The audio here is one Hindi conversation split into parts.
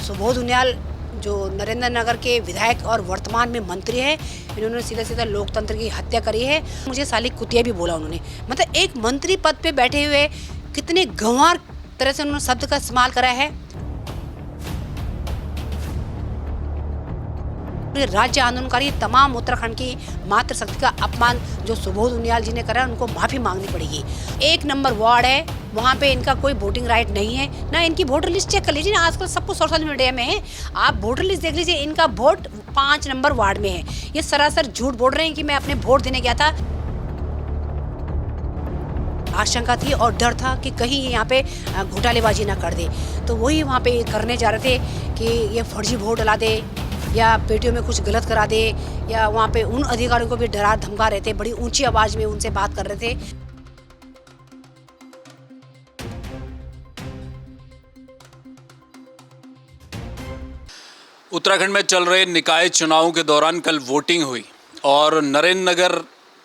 सुबोध उनियाल जो नरेंद्र नगर के विधायक और वर्तमान में मंत्री है, इन्होंने सीधा सीधा लोकतंत्र की हत्या करी है। मुझे साली कुतिया भी बोला उन्होंने। मतलब एक मंत्री पद पे बैठे हुए कितने गंवार तरह से उन्होंने शब्द का इस्तेमाल करा है। राज्य आंदोलनकारी तमाम उत्तराखंड की मातृशक्ति का अपमान जो सुबोध उनियाल जी ने करा, उनको माफी मांगनी पड़ेगी। 1 नंबर वार्ड है, वहाँ पे इनका कोई वोटिंग राइट नहीं है ना। इनकी वोटर लिस्ट चेक कर लीजिए ना, आजकल सब कुछ सोशल मीडिया में है। आप वोटर लिस्ट देख लीजिए, इनका वोट 5 नंबर वार्ड में है। ये सरासर झूठ बोल रहे हैं कि मैं अपने वोट देने गया था। आशंका थी और डर था कि कहीं ये यहाँ पे घोटालेबाजी ना कर दे, तो वही वहाँ पे करने जा रहे थे कि ये फर्जी वोट डला दे या पेटियों में कुछ गलत करा दे, या वहाँ पे उन अधिकारियों को भी डरा धमका रहे थे। बड़ी ऊंची आवाज में उनसे बात कर रहे थे। उत्तराखंड में चल रहे निकाय चुनावों के दौरान कल वोटिंग हुई और नरेंद्र नगर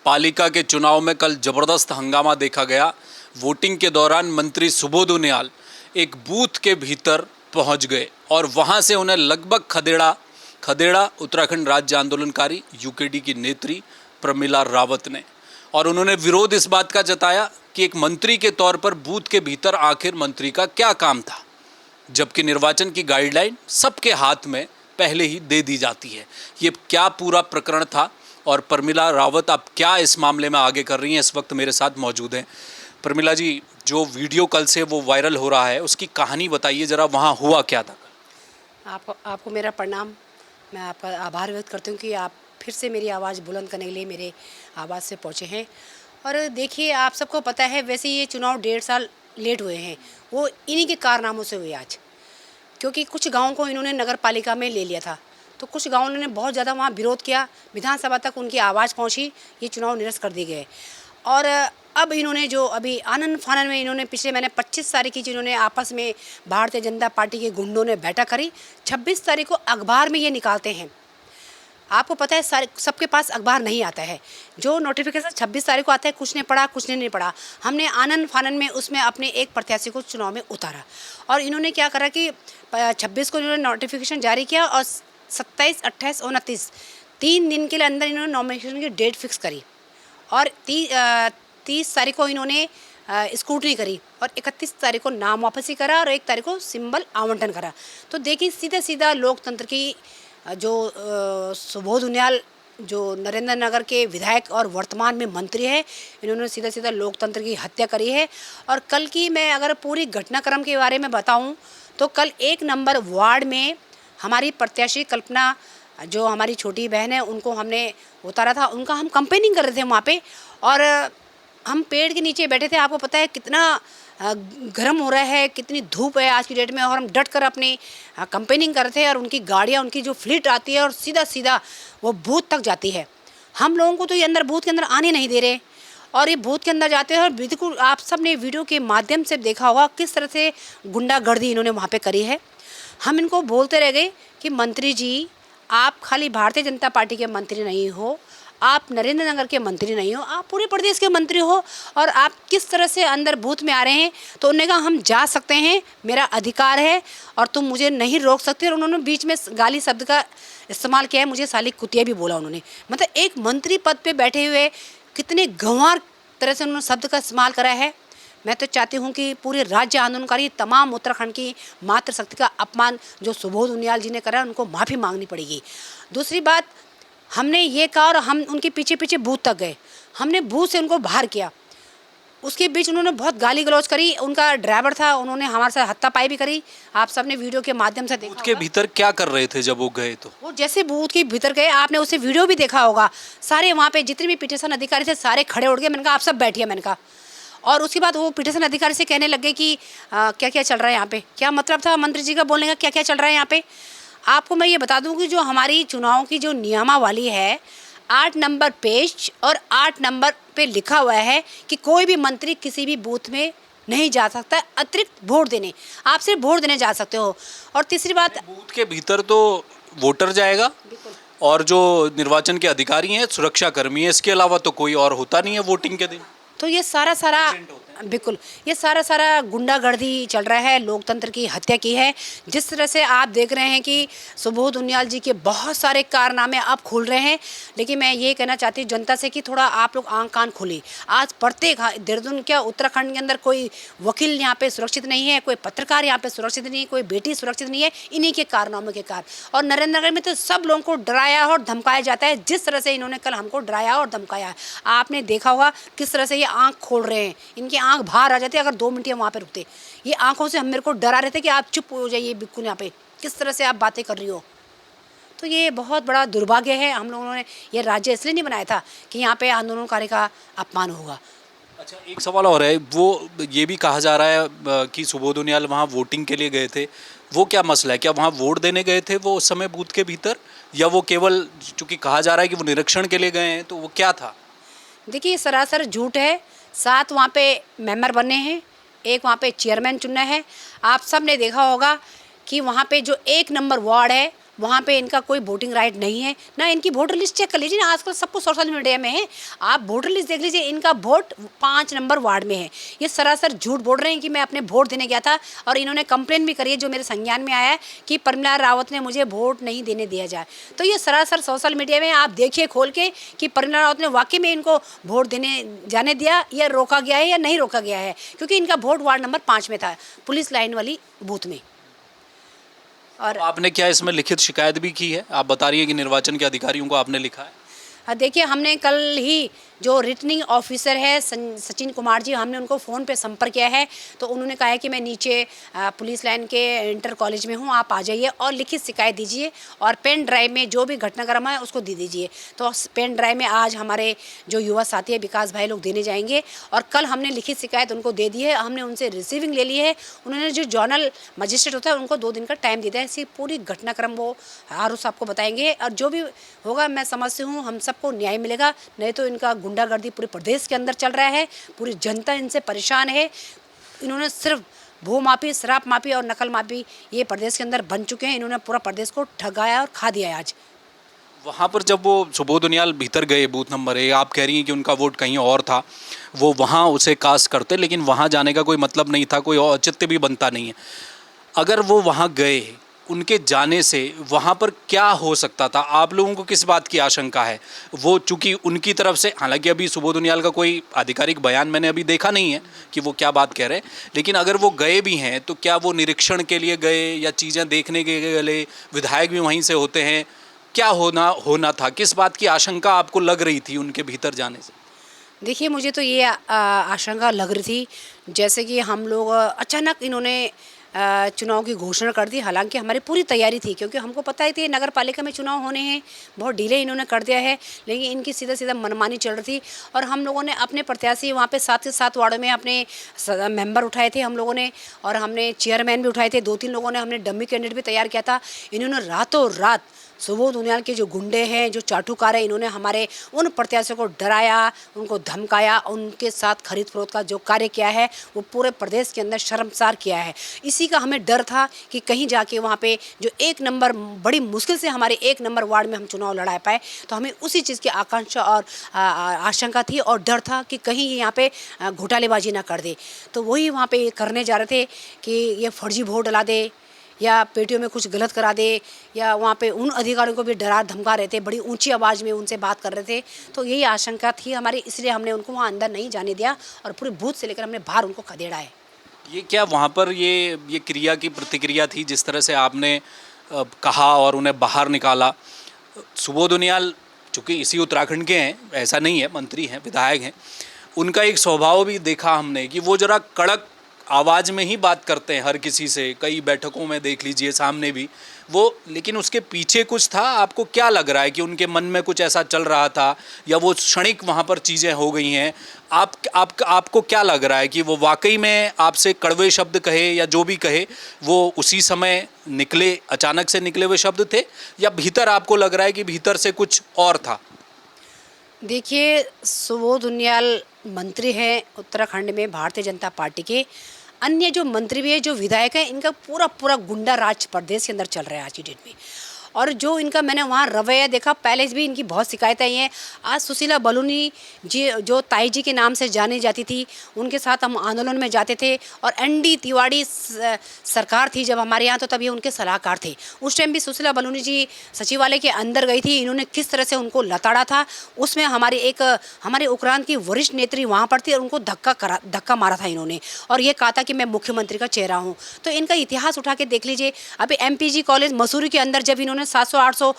पालिका के चुनाव में कल जबरदस्त हंगामा देखा गया। वोटिंग के दौरान मंत्री सुबोध उनियाल एक बूथ के भीतर पहुंच गए और वहां से उन्हें लगभग खदेड़ा उत्तराखंड राज्य आंदोलनकारी यूकेडी की नेत्री प्रमिला रावत ने। और उन्होंने विरोध इस बात का जताया कि एक मंत्री के तौर पर बूथ के भीतर आखिर मंत्री का क्या काम था, जबकि निर्वाचन की गाइडलाइन सबके हाथ में पहले ही दे दी जाती है। ये क्या पूरा प्रकरण था और प्रमिला रावत अब क्या इस मामले में आगे कर रही हैं, इस वक्त मेरे साथ मौजूद हैं। प्रमिला जी, जो वीडियो कल से वो वायरल हो रहा है, उसकी कहानी बताइए ज़रा, वहाँ हुआ क्या था? आपको मेरा प्रणाम। मैं आपका आभार व्यक्त करती हूँ कि आप फिर से मेरी आवाज़ बुलंद करने के लिए मेरे आवाज़ से पहुँचे हैं। और देखिए, आप सबको पता है, वैसे ये चुनाव 1.5 साल लेट हुए हैं, वो इन्हीं के कारनामों से हुए आज। क्योंकि कुछ गाँव को इन्होंने नगर पालिका में ले लिया था, तो कुछ गाँव ने बहुत ज़्यादा वहाँ विरोध किया, विधानसभा तक उनकी आवाज़ पहुँची, ये चुनाव निरस्त कर दिए गए। और अब इन्होंने जो अभी आनन फानन में इन्होंने पिछले महीने 25 तारीख की जिन्होंने आपस में भारतीय जनता पार्टी के गुंडों ने बैठक करी, 26 तारीख को अखबार में ये निकालते हैं। आपको पता है सबके पास अखबार नहीं आता है। जो नोटिफिकेशन 26 तारीख को आता है, कुछ ने पढ़ा, कुछ ने नहीं पढ़ा। हमने आनन फानन में उसमें अपने एक प्रत्याशी को चुनाव में उतारा और इन्होंने क्या करा कि 26 को इन्होंने नोटिफिकेशन जारी किया और 27, 28, 29 3 दिन के लिए अंदर इन्होंने नॉमिनेशन की डेट फिक्स करी और 30 तारीख को इन्होंने स्क्रूटनी करी और 31 तारीख को नाम वापसी करा और 1 तारीख को सिंबल आवंटन करा। तो देखिए, सीधा सीधा लोकतंत्र की जो सुबोध उनियाल जो नरेंद्र नगर के विधायक और वर्तमान में मंत्री है, इन्होंने सीधा सीधा लोकतंत्र की हत्या करी है। और कल की मैं अगर पूरी घटनाक्रम के बारे में बताऊं तो कल 1 नंबर वार्ड में हमारी प्रत्याशी कल्पना, जो हमारी छोटी बहन है, उनको हमने उतारा था। उनका हम कंपेनिंग कर रहे थे वहाँ पे और हम पेड़ के नीचे बैठे थे। आपको पता है कितना गर्म हो रहा है, कितनी धूप है आज की डेट में, और हम डट कर अपनी कंपेनिंग कर रहे थे। और उनकी गाड़ियाँ, उनकी जो फ्लीट आती है और सीधा सीधा वो बूथ तक जाती है। हम लोगों को तो ये अंदर बूथ के अंदर आने नहीं दे रहे और ये बूथ के अंदर जाते हैं। और बिल्कुल आप सब ने वीडियो के माध्यम से देखा होगा किस तरह से गुंडागर्दी इन्होंने वहाँ पर करी है। हम इनको बोलते रह गए कि मंत्री जी, आप खाली भारतीय जनता पार्टी के मंत्री नहीं हो, आप नरेंद्र नगर के मंत्री नहीं हो, आप पूरे प्रदेश के मंत्री हो और आप किस तरह से अंदर बूथ में आ रहे हैं। तो उन्होंने कहा, हम जा सकते हैं, मेरा अधिकार है और तुम मुझे नहीं रोक सकते। और उन्होंने बीच में गाली शब्द का इस्तेमाल किया है, मुझे साली कुतिया भी बोला उन्होंने। मतलब एक मंत्री पद पे बैठे हुए कितने गंवार तरह से उन्होंने शब्द का इस्तेमाल करा है। मैं तो चाहती हूँ कि पूरे राज्य आंदोलनकारी तमाम उत्तराखंड की मातृशक्ति का अपमान जो सुबोध उनियाल जी ने करा, उनको माफ़ी मांगनी पड़ेगी। दूसरी बात, हमने ये कहा और हम उनके पीछे पीछे बूथ तक गए, हमने बूथ से उनको बाहर किया। उसके बीच उन्होंने बहुत गाली गलौज करी। उनका ड्राइवर था, उन्होंने हमारे साथ हाथापाई भी करी। आप सबने वीडियो के माध्यम से देखा। बूथ के भीतर क्या कर रहे थे जब वो गए? तो वो जैसे बूथ के भीतर गए, आपने उसे वीडियो भी देखा होगा, सारे वहाँ पे जितने भी पीठासीन अधिकारी थे सारे खड़े उठ गए। मैंने कहा, आप सब बैठिए, मैंने कहा। और उसके बाद वो पीठासीन अधिकारी से कहने लगे कि क्या क्या चल रहा है यहाँ पे। क्या मतलब था मंत्री जी का बोलने का, क्या क्या चल रहा है यहाँ पे। आपको मैं ये बता दूं कि जो हमारी चुनाव की जो नियमावली है, 8 नंबर पेज और 8 नंबर पे लिखा हुआ है कि कोई भी मंत्री किसी भी बूथ में नहीं जा सकता अतिरिक्त वोट देने। आप सिर्फ वोट देने जा सकते हो। और तीसरी बात, बूथ के भीतर तो वोटर जाएगा और जो निर्वाचन के अधिकारी हैं, सुरक्षा कर्मी है, इसके अलावा तो कोई और होता नहीं है वोटिंग के दिन। तो ये सारा बिल्कुल, ये सारा गुंडागर्दी चल रहा है, लोकतंत्र की हत्या की है। जिस तरह से आप देख रहे हैं कि सुबोध उनियाल जी के बहुत सारे कारनामे अब खुल रहे हैं, लेकिन मैं ये कहना चाहती हूँ जनता से कि थोड़ा आप लोग आँख कान खोलिए। आज प्रत्येक देहरादून क्या उत्तराखंड के अंदर कोई वकील यहाँ पे सुरक्षित नहीं है, कोई पत्रकार यहाँ पे सुरक्षित नहीं है, कोई बेटी सुरक्षित नहीं है, इन्हीं के कारनामों के कारण। और नरेंद्र नगर में तो सब लोगों को डराया और धमकाया जाता है, जिस तरह से इन्होंने कल हमको डराया और धमकाया है। आपने देखा होगा किस तरह से ये आँख खोल रहे हैं, इनकी आँख बाहर आ जाती है अगर 2 मिनट ये वहाँ पे रुकते। ये आँखों से हम मेरे को डरा रहे थे कि आप चुप हो जाइए, बिल्कुल यहाँ पे किस तरह से आप बातें कर रही हो। तो ये बहुत बड़ा दुर्भाग्य है। हम लोगों ने ये राज्य इसलिए नहीं बनाया था कि यहाँ पे आंदोलनकारी का अपमान होगा। अच्छा, एक सवाल और है, वो ये भी कहा जा रहा है कि सुबोध उनियाल वहाँ वोटिंग के लिए गए थे। वो क्या मसला है? क्या वहाँ वोट देने गए थे वो उस समय बूथ के भीतर, या वो केवल, चूंकि कहा जा रहा है कि वो निरीक्षण के लिए गए हैं, तो वो क्या था? देखिए, ये सरासर झूठ है। 7 वहाँ पे मेंबर बने हैं, एक वहाँ पे चेयरमैन चुना है। आप सब ने देखा होगा कि वहाँ पे जो 1 नंबर वार्ड है, वहाँ पे इनका कोई वोटिंग राइट नहीं है ना। इनकी वोटर लिस्ट चेक कर लीजिए ना, आजकल सब कुछ सोशल मीडिया में है। आप वोटर लिस्ट देख लीजिए, इनका वोट 5 नंबर वार्ड में है। ये सरासर झूठ बोल रहे हैं कि मैं अपने वोट देने गया था, और इन्होंने कंप्लेन भी करी है जो मेरे संज्ञान में आया है कि प्रमिला रावत ने मुझे वोट नहीं देने दिया जाए। तो ये सरासर सोशल मीडिया में आप देखिए खोल के कि प्रमिला रावत ने वाकई में इनको वोट देने जाने दिया, या रोका गया है या नहीं रोका गया है, क्योंकि इनका वोट वार्ड नंबर 5 में था, पुलिस लाइन वाली बूथ में। और आपने क्या इसमें लिखित शिकायत भी की है? आप बता रही है कि निर्वाचन के अधिकारियों को आपने लिखा है। देखिए, हमने कल ही जो रिटर्निंग ऑफिसर है सचिन कुमार जी, हमने उनको फ़ोन पे संपर्क किया है। तो उन्होंने कहा है कि मैं नीचे पुलिस लाइन के इंटर कॉलेज में हूँ, आप आ जाइए और लिखित शिकायत दीजिए, और पेन ड्राइव में जो भी घटनाक्रम है उसको दे दीजिए। तो पेन ड्राइव में आज हमारे जो युवा साथी है विकास भाई लोग देने जाएंगे, और कल हमने लिखित शिकायत उनको दे दी है। हमने उनसे रिसीविंग ले ली है। उन्होंने जो जॉनल मजिस्ट्रेट होता है उनको 2 दिन का टाइम दिया है। ऐसी पूरी घटनाक्रम वो आरोप आपको बताएंगे, और जो भी होगा मैं समझती हूँ हम सबको न्याय मिलेगा। नहीं तो इनका गुंडागर्दी पूरे प्रदेश के अंदर चल रहा है, पूरी जनता इनसे परेशान है। इन्होंने सिर्फ भूमाफी, शराब माफी और नकल माफी ये प्रदेश के अंदर बन चुके हैं। इन्होंने पूरा प्रदेश को ठगाया और खा दिया है आज। वहाँ पर जब वो सुबोध उनियाल भीतर गए बूथ नंबर 1, आप कह रही हैं कि उनका वोट कहीं और था, वो वहाँ उसे कास्ट करते, लेकिन वहाँ जाने का कोई मतलब नहीं था, कोई औचित्य भी बनता नहीं है। अगर वो वहाँ गए, उनके जाने से वहाँ पर क्या हो सकता था? आप लोगों को किस बात की आशंका है? वो चूंकि उनकी तरफ से, हालांकि अभी सुबोध उनियाल का कोई आधिकारिक बयान मैंने अभी देखा नहीं है कि वो क्या बात कह रहे हैं, लेकिन अगर वो गए भी हैं तो क्या वो निरीक्षण के लिए गए या चीज़ें देखने के गए? विधायक भी वहीं से होते हैं, क्या होना था? किस बात की आशंका आपको लग रही थी उनके भीतर जाने से? देखिए, मुझे तो ये आशंका लग रही थी जैसे कि हम लोग अचानक इन्होंने चुनाव की घोषणा कर दी। हालांकि हमारी पूरी तैयारी थी, क्योंकि हमको पता ही थी नगर पालिका में चुनाव होने हैं। बहुत डिले इन्होंने कर दिया है, लेकिन इनकी सीधा मनमानी चल रही थी। और हम लोगों ने अपने प्रत्याशी वहाँ पे 7 के 7 वार्डों में अपने मेंबर उठाए थे हम लोगों ने, और हमने चेयरमैन भी उठाए थे। 2-3 लोगों ने हमने डमी कैंडिडेट भी तैयार किया था। इन्होंने रातों रात सुबोध उनियाल के जो गुंडे हैं, जो चाटुकार है, इन्होंने हमारे उन प्रत्याशियों को डराया, उनको धमकाया, उनके साथ खरीद फरोख्त का जो कार्य किया है वो पूरे प्रदेश के अंदर शर्मसार किया है। इसी का हमें डर था कि कहीं जाके वहाँ पे जो 1 नंबर, बड़ी मुश्किल से हमारे 1 नंबर वार्ड में हम चुनाव लड़ा पाए, तो हमें उसी चीज़ की आकांक्षा और आशंका थी और डर था कि कहीं ये यहाँ पे घोटालेबाजी ना कर दे। तो वही वहाँ पे करने जा रहे थे कि ये फर्जी वोट डला दे, या पेटियों में कुछ गलत करा दे, या वहाँ पे उन अधिकारियों को भी डरा धमका रहे थे, बड़ी ऊंची आवाज़ में उनसे बात कर रहे थे। तो यही आशंका थी हमारी, इसलिए हमने उनको वहाँ अंदर नहीं जाने दिया, और पूरे बूथ से लेकर हमने बाहर उनको खदेड़ा है। ये क्या वहाँ पर ये क्रिया की प्रतिक्रिया थी जिस तरह से आपने कहा और उन्हें बाहर निकाला? सुबोध उनियाल चूँकि इसी उत्तराखंड के हैं, ऐसा नहीं है, मंत्री हैं, विधायक हैं, उनका एक स्वभाव भी देखा हमने कि वो ज़रा कड़क आवाज़ में ही बात करते हैं हर किसी से। कई बैठकों में देख लीजिए, सामने भी वो, लेकिन उसके पीछे कुछ था। आपको क्या लग रहा है कि उनके मन में कुछ ऐसा चल रहा था, या वो क्षणिक वहाँ पर चीज़ें हो गई हैं? आपको क्या लग रहा है कि वो वाकई में आपसे कड़वे शब्द कहे या जो भी कहे वो उसी समय निकले, अचानक से निकले हुए शब्द थे, या भीतर आपको लग रहा है कि भीतर से कुछ और था? देखिए, सुबोध उनियाल मंत्री हैं उत्तराखंड में भारतीय जनता पार्टी के। अन्य जो मंत्री भी है, जो विधायक हैं, इनका पूरा गुंडा राज प्रदेश के अंदर चल रहा है आज की डेट में। और जो इनका मैंने वहाँ रवैया देखा, पहले भी इनकी बहुत शिकायतें आई हैं। आज सुशीला बलूनी जी जो ताई जी के नाम से जानी जाती थी, उनके साथ हम आंदोलन में जाते थे। और एनडी तिवारी सरकार थी जब हमारे यहाँ, तो तब ये उनके सलाहकार थे। उस टाइम भी सुशीला बलूनी जी सचिवालय के अंदर गई थी, इन्होंने किस तरह से उनको लताड़ा था। उसमें हमारे उक्रांत की वरिष्ठ नेत्री वहाँ पर थी और उनको धक्का मारा था इन्होंने, और ये कहा था कि मैं मुख्यमंत्री का चेहरा हूँ। तो इनका इतिहास उठा के देख लीजिए। अभी एमपीजी कॉलेज मसूरी के अंदर जब इन्होंने 700-800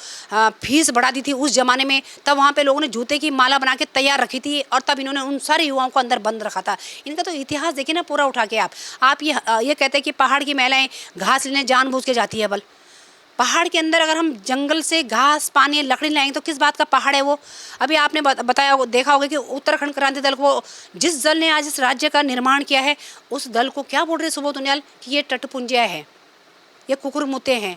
फीस बढ़ा दी थी उस ज़माने में, तब वहाँ पे लोगों ने जूते की माला बना के तैयार रखी थी, और तब इन्होंने उन सारे युवाओं को अंदर बंद रखा था। इनका तो इतिहास देखिए ना पूरा उठा के। आप ये कहते हैं कि पहाड़ की महिलाएं घास लेने जानबूझ के जाती है। बल पहाड़ के अंदर अगर हम जंगल से घास, पानी, लकड़ी लाएंगे तो किस बात का पहाड़ है वो? अभी आपने बताया, देखा होगा कि उत्तराखंड क्रांति दल को, जिस दल ने आज इस राज्य का निर्माण किया है, उस दल को क्या बोल रहे सुबोध उनियाल कि ये टटपुंजिया है, ये कुकुरमुत्ते हैं।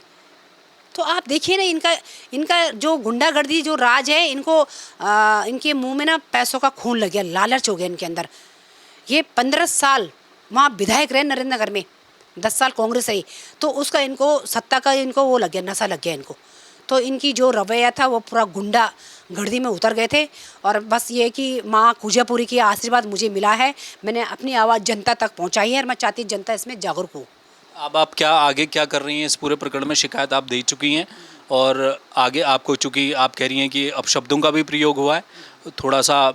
तो आप देखिए ना, इनका जो गुंडागर्दी, जो राज है, इनके मुंह में ना पैसों का खून लग गया, लालच हो गया इनके अंदर। ये 15 साल वहाँ विधायक रहे नरेंद्र नगर में, 10 साल कांग्रेस रही, तो उसका इनको सत्ता का वो लग गया, नशा लग गया इनको। तो इनकी जो रवैया था वो पूरा गुंडा गर्दी में उतर गए थे। और बस ये कि माँ कुजापुरी की आशीर्वाद मुझे मिला है, मैंने अपनी आवाज़ जनता तक पहुँचाई है, और मैं चाहती जनता इसमें जागरूक हो। अब आप आगे क्या कर रही हैं? इस पूरे प्रकरण में शिकायत आप दे चुकी हैं, और आगे आपको, चूँकि आप कह रही हैं कि अब शब्दों का भी प्रयोग हुआ है, थोड़ा सा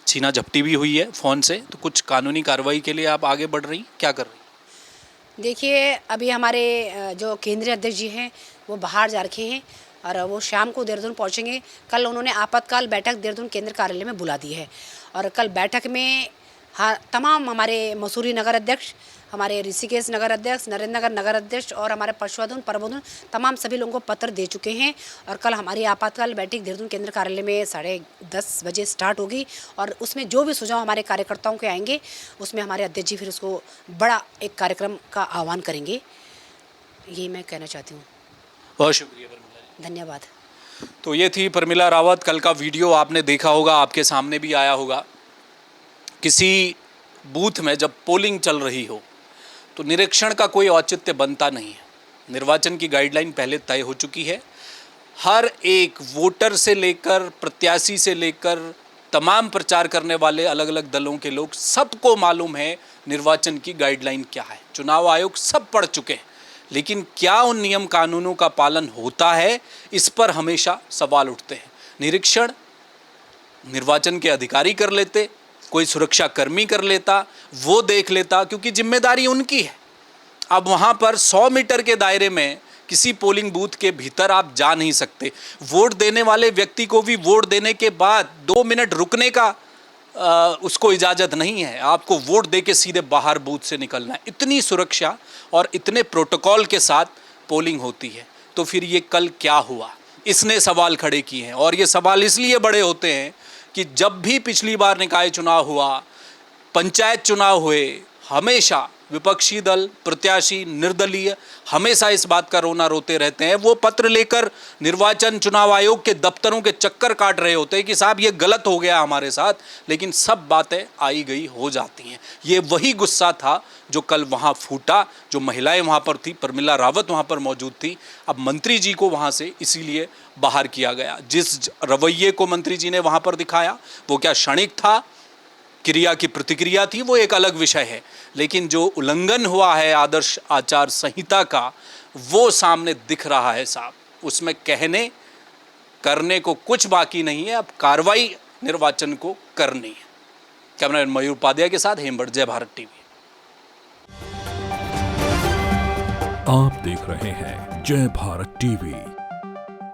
छीना झपटी भी हुई है फ़ोन से, तो कुछ कानूनी कार्रवाई के लिए आप आगे बढ़ रही हैं, क्या कर रही हैं? देखिए, अभी हमारे जो केंद्रीय अध्यक्ष जी हैं वो बाहर जा रखे हैं, और वो शाम को देहरादून पहुंचेंगे। कल उन्होंने आपातकाल बैठक देहरादून केंद्र कार्यालय में बुला दी है, और कल बैठक में तमाम हमारे मसूरी नगर अध्यक्ष, हमारे ऋषिकेश नगर अध्यक्ष, नरेंद्र नगर नगर अध्यक्ष और हमारे पशुधन प्रबंधन, तमाम सभी लोगों को पत्र दे चुके हैं। और कल हमारी आपातकाल बैठक देहरादून केंद्र कार्यालय में 10:30 बजे स्टार्ट होगी, और उसमें जो भी सुझाव हमारे कार्यकर्ताओं के आएंगे, उसमें हमारे अध्यक्ष जी फिर उसको बड़ा एक कार्यक्रम का आह्वान करेंगे। यही मैं कहना चाहती हूँ। बहुत शुक्रिया परमिला जी। धन्यवाद। तो ये थी परमिला रावत। कल का वीडियो आपने देखा होगा, आपके सामने भी आया होगा। किसी बूथ में जब पोलिंग चल रही हो तो निरीक्षण का कोई औचित्य बनता नहीं है। निर्वाचन की गाइडलाइन पहले तय हो चुकी है। हर एक वोटर से लेकर प्रत्याशी से लेकर तमाम प्रचार करने वाले अलग अलग दलों के लोग, सबको मालूम है निर्वाचन की गाइडलाइन क्या है। चुनाव आयोग सब पढ़ चुके हैं, लेकिन क्या उन नियम कानूनों का पालन होता है, इस पर हमेशा सवाल उठते हैं। निरीक्षण निर्वाचन के अधिकारी कर लेते, कोई सुरक्षा कर्मी कर लेता, वो देख लेता, क्योंकि जिम्मेदारी उनकी है। अब वहाँ पर 100 मीटर के दायरे में किसी पोलिंग बूथ के भीतर आप जा नहीं सकते। वोट देने वाले व्यक्ति को भी वोट देने के बाद 2 मिनट रुकने का उसको इजाज़त नहीं है। आपको वोट दे के सीधे बाहर बूथ से निकलना है। इतनी सुरक्षा और इतने प्रोटोकॉल के साथ पोलिंग होती है। तो फिर ये कल क्या हुआ, इसने सवाल खड़े किए हैं। और ये सवाल इसलिए बड़े होते हैं कि जब भी पिछली बार निकाय चुनाव हुआ, पंचायत चुनाव हुए, हमेशा विपक्षी दल, प्रत्याशी, निर्दलीय हमेशा इस बात का रोना रोते रहते हैं। वो पत्र लेकर निर्वाचन चुनाव आयोग के दफ्तरों के चक्कर काट रहे होते हैं कि साहब ये गलत हो गया हमारे साथ, लेकिन सब बातें आई गई हो जाती हैं। ये वही गुस्सा था जो कल वहाँ फूटा। जो महिलाएं वहाँ पर थी, परमिला रावत वहाँ पर मौजूद थी। अब मंत्री जी को वहाँ से इसीलिए बाहर किया गया। जिस रवैये को मंत्री जी ने वहाँ पर दिखाया वो क्या क्षणिक था, क्रिया की प्रतिक्रिया थी, वो एक अलग विषय है। लेकिन जो उल्लंघन हुआ है आदर्श आचार संहिता का, वो सामने दिख रहा है साहब। उसमें कहने करने को कुछ बाकी नहीं है। अब कार्रवाई निर्वाचन को करनी है। कैमरामैन मयूर उपाध्याय के साथ हेमबट, जय भारत टीवी। आप देख रहे हैं जय भारत टीवी।